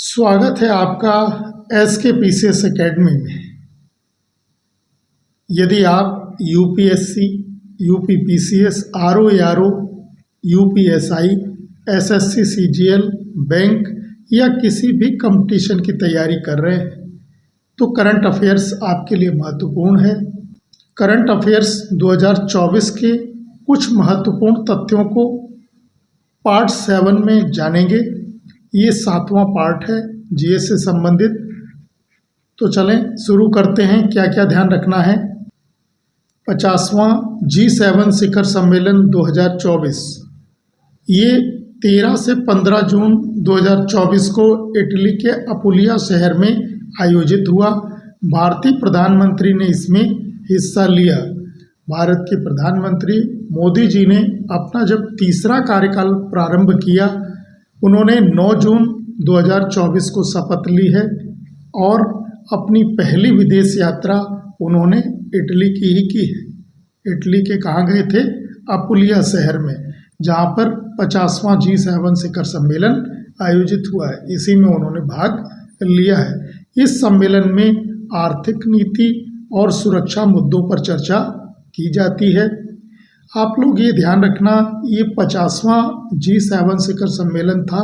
स्वागत है आपका SKPCS एकेडमी में। यदि आप UPSC, UPPCS, RO, UPSI, SSC, CGL, bank या किसी भी कंपटीशन की तैयारी कर रहे हैं तो करंट अफेयर्स आपके लिए महत्वपूर्ण है। करंट अफेयर्स 2024 के कुछ महत्वपूर्ण तथ्यों को पार्ट 7 में जानेंगे। ये 7वां पार्ट है GS से संबंधित। तो चलें शुरू करते हैं। क्या क्या ध्यान रखना है। 50वां G7 शिखर सम्मेलन 2024 ये 13 से 15 जून 2024 को इटली के अपुलिया शहर में आयोजित हुआ। भारतीय प्रधानमंत्री ने इसमें हिस्सा लिया। भारत के प्रधानमंत्री मोदी जी ने अपना जब तीसरा कार्यकाल प्रारंभ किया, उन्होंने 9 जून 2024 को शपथ ली है और अपनी पहली विदेश यात्रा उन्होंने इटली की ही की है। इटली के कहाँ गए थे? अपुलिया शहर में, जहाँ पर 50वां G7 शिखर सम्मेलन आयोजित हुआ है। इसी में उन्होंने भाग लिया है। इस सम्मेलन में आर्थिक नीति और सुरक्षा मुद्दों पर चर्चा की जाती है। आप लोग ये ध्यान रखना, ये 50वां G7 शिखर सम्मेलन था।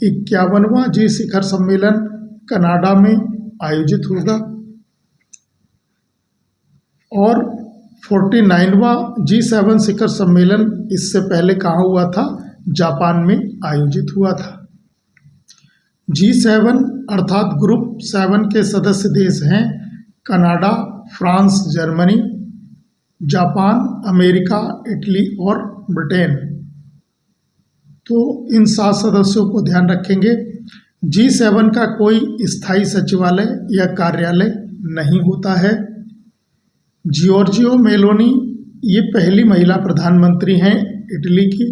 51वां G शिखर सम्मेलन कनाडा में आयोजित होगा और 49वां G7 शिखर सम्मेलन इससे पहले कहाँ हुआ था? जापान में आयोजित हुआ था। G7 अर्थात ग्रुप 7 के सदस्य देश हैं Canada, France, Germany, Japan, America, Italy और ब्रिटेन। तो इन 7 सदस्यों को ध्यान रखेंगे। G7 का कोई स्थायी सचिवालय या कार्यालय नहीं होता है। जियोर्जियो मेलोनी ये पहली महिला प्रधानमंत्री हैं इटली की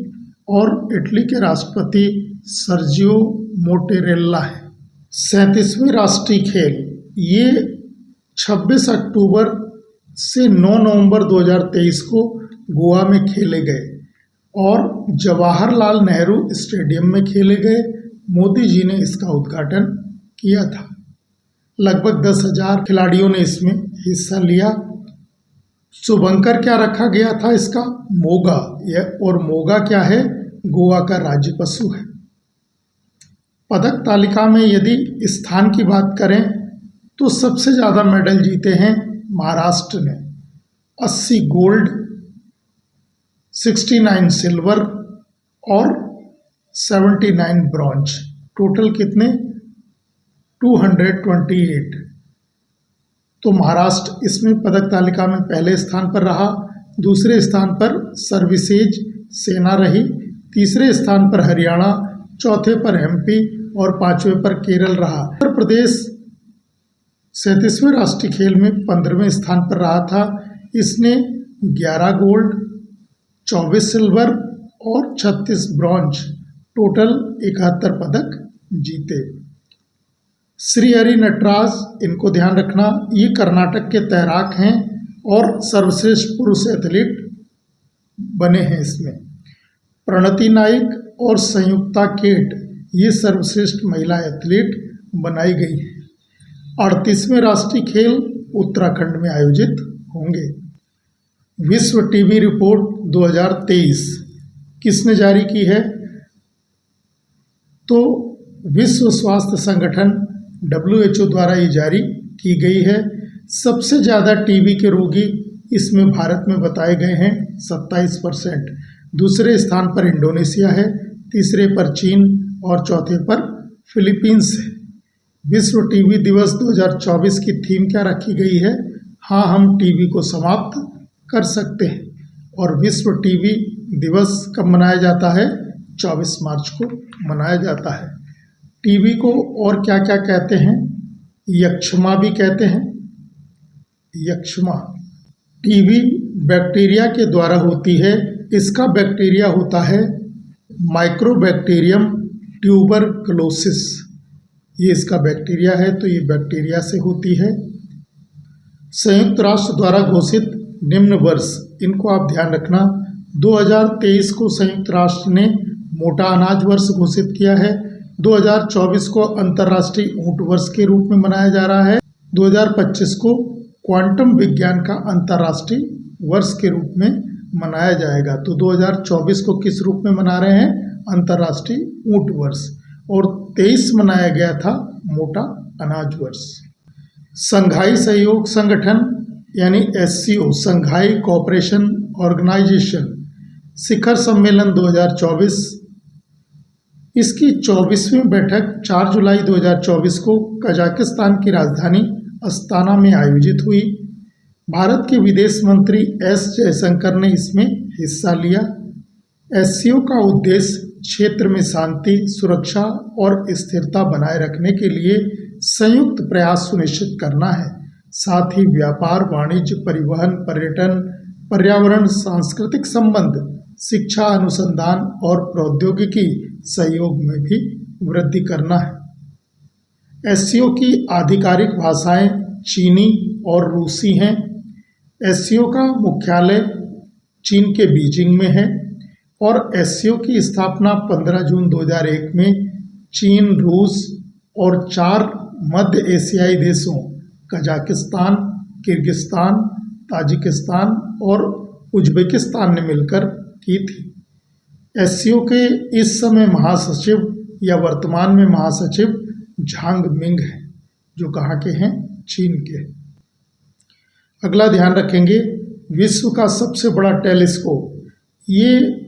और इटली के राष्ट्रपति सर्जियो मोटेरेल्ला हैं। 37वें राष्ट्रीय खेल ये 26 अक्टूबर से 9 नवंबर 2023 को गोवा में खेले गए और जवाहरलाल नेहरू स्टेडियम में खेले गए। मोदी जी ने इसका उद्घाटन किया था। लगभग 10,000 खिलाड़ियों ने इसमें हिस्सा लिया। शुभंकर क्या रखा गया था इसका? मोगा। और मोगा क्या है? गोवा का राज्य पशु है। पदक तालिका में यदि स्थान की बात करें तो सबसे ज़्यादा मेडल जीते हैं महाराष्ट्र ने, 80 गोल्ड, 69 सिल्वर और 79 ब्रॉन्ज। टोटल कितने? 228। तो महाराष्ट्र इसमें पदक तालिका में पहले स्थान पर रहा। दूसरे स्थान पर सर्विसेज सेना रही। तीसरे स्थान पर हरियाणा, चौथे पर MP और 5वें पर केरल रहा। उत्तर प्रदेश 37वें राष्ट्रीय खेल में 15वें स्थान पर रहा था। इसने 11 गोल्ड, 24 सिल्वर और 36 ब्रॉन्ज, टोटल 71 पदक जीते। श्री हरि नटराज, इनको ध्यान रखना, ये कर्नाटक के तैराक हैं और सर्वश्रेष्ठ पुरुष एथलीट बने हैं इसमें। प्रणति नाइक और संयुक्ता केट ये सर्वश्रेष्ठ महिला एथलीट बनाई गई हैं। 38वें राष्ट्रीय खेल उत्तराखंड में आयोजित होंगे। विश्व टीबी रिपोर्ट 2023 किसने जारी की है? तो विश्व स्वास्थ्य संगठन WHO द्वारा ये जारी की गई है। सबसे ज़्यादा टीबी के रोगी इसमें भारत में बताए गए हैं 27%। दूसरे स्थान पर इंडोनेशिया है, तीसरे पर चीन और चौथे पर फिलीपींस है। विश्व टीबी दिवस 2024 की थीम क्या रखी गई है? हाँ, हम टीबी को समाप्त कर सकते हैं। और विश्व टीबी दिवस कब मनाया जाता है? 24 मार्च को मनाया जाता है। टीबी को और क्या क्या कहते हैं? यक्ष्मा भी कहते हैं। यक्ष्मा टीबी बैक्टीरिया के द्वारा होती है। इसका बैक्टीरिया होता है माइक्रोबैक्टीरियम ट्यूबरकुलोसिस। ये इसका बैक्टीरिया है, तो ये बैक्टीरिया से होती है। संयुक्त राष्ट्र द्वारा घोषित निम्न वर्ष, इनको आप ध्यान रखना। 2023 को संयुक्त राष्ट्र ने मोटा अनाज वर्ष घोषित किया है। 2024 को अंतर्राष्ट्रीय ऊंट वर्ष के रूप में मनाया जा रहा है। 2025 को क्वांटम विज्ञान का अंतर्राष्ट्रीय वर्ष के रूप में मनाया जाएगा। तो 2024 को किस रूप में मना रहे हैं? अंतर्राष्ट्रीय ऊंट वर्ष। और 23 मनाया गया था मोटा अनाज वर्ष। संघाई सहयोग संगठन यानी SCO, संघाई कोऑपरेशन ऑर्गेनाइजेशन शिखर सम्मेलन 2024, इसकी 24वीं बैठक 4 जुलाई 2024 को कजाकिस्तान की राजधानी अस्ताना में आयोजित हुई। भारत के विदेश मंत्री S जयशंकर ने इसमें हिस्सा लिया। SCO का उद्देश्य क्षेत्र में शांति, सुरक्षा और स्थिरता बनाए रखने के लिए संयुक्त प्रयास सुनिश्चित करना है। साथ ही व्यापार, वाणिज्य, परिवहन, पर्यटन, पर्यावरण, सांस्कृतिक संबंध, शिक्षा, अनुसंधान और प्रौद्योगिकी सहयोग में भी वृद्धि करना है। SCO की आधिकारिक भाषाएं चीनी और रूसी हैं। SCO का मुख्यालय चीन के बीजिंग में है और SCO की स्थापना 15 जून 2001 में चीन, रूस और 4 मध्य एशियाई देशों कजाकिस्तान, किर्गिस्तान, ताजिकिस्तान और उज्बेकिस्तान ने मिलकर की थी। SCO के इस समय महासचिव या वर्तमान में महासचिव झांग मिंग हैं, जो कहाँ के हैं? चीन के। अगला ध्यान रखेंगे, विश्व का सबसे बड़ा टेलीस्कोप, ये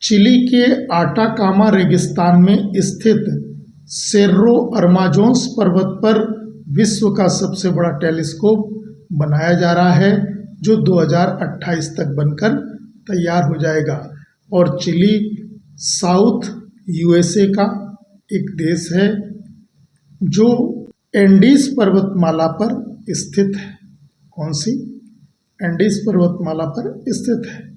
चिली के आटाकामा रेगिस्तान में स्थित सेर्रो अरमाजोन्स पर्वत पर विश्व का सबसे बड़ा टेलीस्कोप बनाया जा रहा है, जो 2028 तक बनकर तैयार हो जाएगा। और चिली साउथ USA का एक देश है जो एंडीज पर्वतमाला पर स्थित है। कौन सी? एंडीज पर्वतमाला पर स्थित है।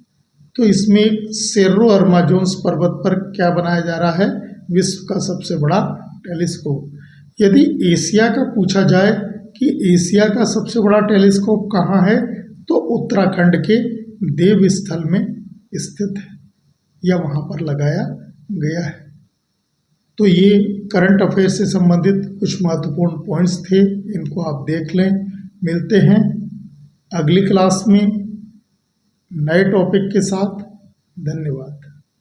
तो इसमें एक सेर्रो अरमाजोन्स पर्वत पर क्या बनाया जा रहा है? विश्व का सबसे बड़ा टेलीस्कोप। यदि एशिया का पूछा जाए कि एशिया का सबसे बड़ा टेलीस्कोप कहाँ है, तो उत्तराखंड के देवस्थल में स्थित है या वहाँ पर लगाया गया है। तो ये करंट अफेयर से संबंधित कुछ महत्वपूर्ण पॉइंट्स थे, इनको आप देख लें। मिलते हैं अगली क्लास में नए टॉपिक के साथ। धन्यवाद।